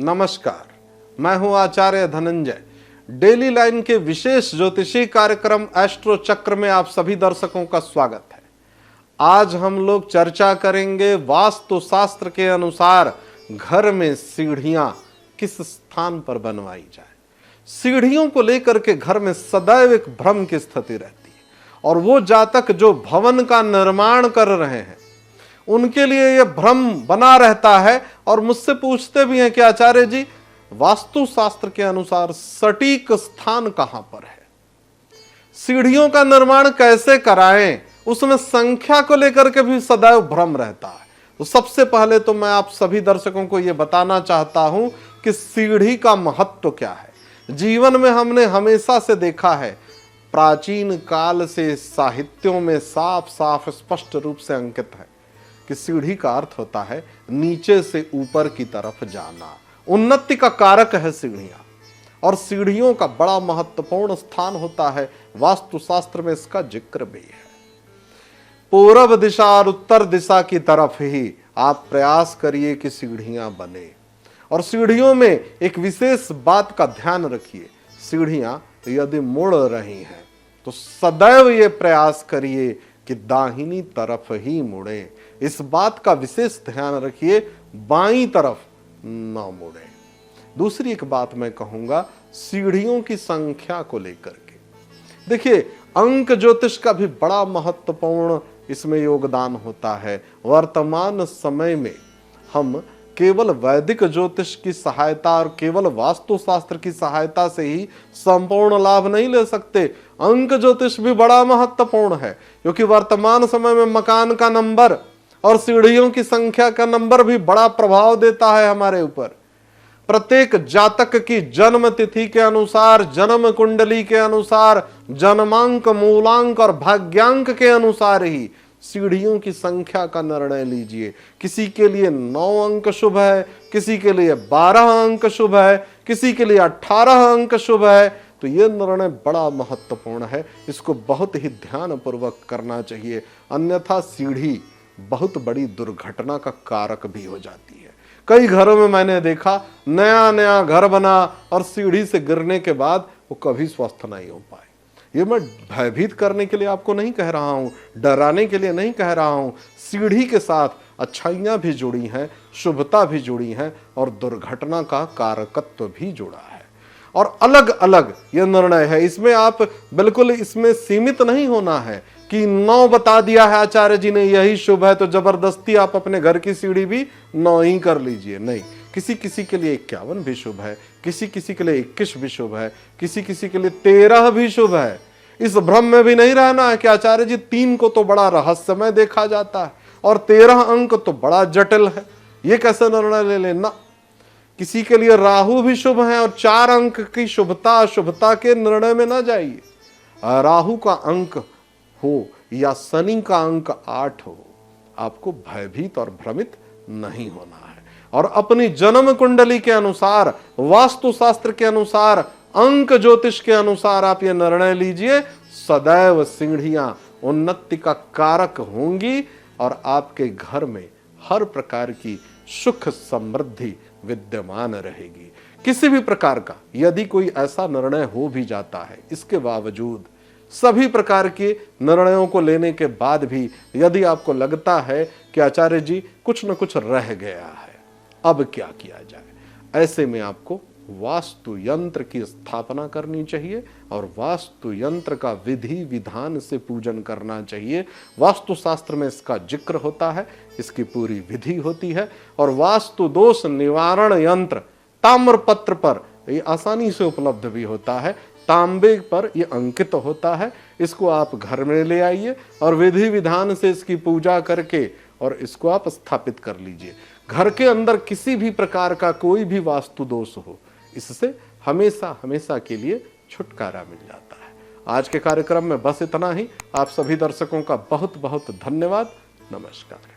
नमस्कार, मैं हूं आचार्य धनंजय। डेली लाइन के विशेष ज्योतिषी कार्यक्रम एस्ट्रो चक्र में आप सभी दर्शकों का स्वागत है। आज हम लोग चर्चा करेंगे वास्तु शास्त्र के अनुसार घर में सीढ़ियां किस स्थान पर बनवाई जाए। सीढ़ियों को लेकर के घर में सदैव एक भ्रम की स्थिति रहती है और वो जातक जो भवन का निर्माण कर रहे हैं उनके लिए यह भ्रम बना रहता है और मुझसे पूछते भी हैं कि आचार्य जी, वास्तु शास्त्र के अनुसार सटीक स्थान कहां पर है, सीढ़ियों का निर्माण कैसे कराएं, उसमें संख्या को लेकर के भी सदैव भ्रम रहता है। तो सबसे पहले तो मैं आप सभी दर्शकों को यह बताना चाहता हूं कि सीढ़ी का महत्व क्या है। जीवन में हमने हमेशा से देखा है, प्राचीन काल से साहित्यों में साफ साफ स्पष्ट रूप से अंकित है कि सीढ़ी का अर्थ होता है नीचे से ऊपर की तरफ जाना, उन्नति का कारक है सीढ़ियां। और सीढ़ियों का बड़ा महत्वपूर्ण स्थान होता है, वास्तुशास्त्र में इसका जिक्र भी है। पूर्व दिशा और उत्तर दिशा की तरफ ही आप प्रयास करिए कि सीढ़ियां बने। और सीढ़ियों में एक विशेष बात का ध्यान रखिए, सीढ़ियां यदि मुड़ रही हैं तो सदैव ये प्रयास करिए कि दाहिनी तरफ ही मुड़े। इस बात का विशेष ध्यान रखिए, बाईं तरफ ना मुड़े। दूसरी एक बात मैं कहूंगा सीढ़ियों की संख्या को लेकर के, देखिए अंक ज्योतिष का भी बड़ा महत्वपूर्ण इसमें योगदान होता है। वर्तमान समय में हम केवल वैदिक ज्योतिष की सहायता और केवल वास्तुशास्त्र की सहायता से ही संपूर्ण लाभ नहीं ले सकते। अंक ज्योतिष भी बड़ा महत्वपूर्ण है, क्योंकि वर्तमान समय में मकान का नंबर और सीढ़ियों की संख्या का नंबर भी बड़ा प्रभाव देता है हमारे ऊपर। प्रत्येक जातक की जन्म तिथि के अनुसार, जन्म कुंडली के अनुसार, जन्मांक, मूलांक और भाग्यांक के अनुसार ही सीढ़ियों की संख्या का निर्णय लीजिए। किसी के लिए 9 अंक शुभ है, किसी के लिए 12 अंक शुभ है, किसी के लिए 18 अंक शुभ है। तो यह निर्णय बड़ा महत्वपूर्ण है, इसको बहुत ही ध्यानपूर्वक करना चाहिए, अन्यथा सीढ़ी बहुत बड़ी दुर्घटना का कारक भी हो जाती है। कई घरों में मैंने देखा, नया नया घर बना और सीढ़ी से गिरने के बाद वो कभी स्वस्थ नहीं हो पाए। ये मैं भयभीत करने के लिए आपको नहीं कह रहा हूं, डराने के लिए नहीं कह रहा हूं। सीढ़ी के साथ अच्छाइयां भी जुड़ी हैं, शुभता भी जुड़ी है और दुर्घटना का कारकत्व भी जुड़ा है। और अलग अलग यह निर्णय है, इसमें आप बिल्कुल इसमें सीमित नहीं होना है कि 9 बता दिया है आचार्य जी ने यही शुभ है तो जबरदस्ती आप अपने घर की सीढ़ी भी 9 ही कर लीजिए। नहीं, किसी किसी के लिए 51 भी शुभ है, किसी किसी के लिए 21 भी शुभ है, किसी किसी के लिए 13 भी शुभ है। इस भ्रम में भी नहीं रहना है कि आचार्य जी 3 को तो बड़ा रहस्यमय देखा जाता है और 13 अंक तो बड़ा जटिल है, ये कैसे निर्णय ले लेना। किसी के लिए राहु भी शुभ है और 4 अंक की शुभता अशुभता के निर्णय में ना जाइए। राहु का अंक हो या शनि का अंक 8 हो, आपको भयभीत और भ्रमित नहीं होना है। और अपनी जन्म कुंडली के अनुसार, वास्तुशास्त्र के अनुसार, अंक ज्योतिष के अनुसार आप ये निर्णय लीजिए, सदैव सीढ़ियां उन्नति का कारक होंगी और आपके घर में हर प्रकार की सुख समृद्धि विद्यमान रहेगी। किसी भी प्रकार का यदि कोई ऐसा निर्णय हो भी जाता है, इसके बावजूद सभी प्रकार के निर्णयों को लेने के बाद भी यदि आपको लगता है कि आचार्य जी कुछ न कुछ रह गया है, अब क्या किया जाए, ऐसे में आपको वास्तु यंत्र की स्थापना करनी चाहिए और वास्तु यंत्र का विधि विधान से पूजन करना चाहिए। वास्तुशास्त्र में इसका जिक्र होता है, इसकी पूरी विधि होती है। और वास्तु दोष निवारण यंत्र ताम्रपत्र पर ये आसानी से उपलब्ध भी होता है, तांबे पर यह अंकित होता है। इसको आप घर में ले आइए और विधि विधान से इसकी पूजा करके और इसको आप स्थापित कर लीजिए। घर के अंदर किसी भी प्रकार का कोई भी वास्तु दोष हो, इससे हमेशा हमेशा के लिए छुटकारा मिल जाता है। आज के कार्यक्रम में बस इतना ही। आप सभी दर्शकों का बहुत बहुत धन्यवाद। नमस्कार।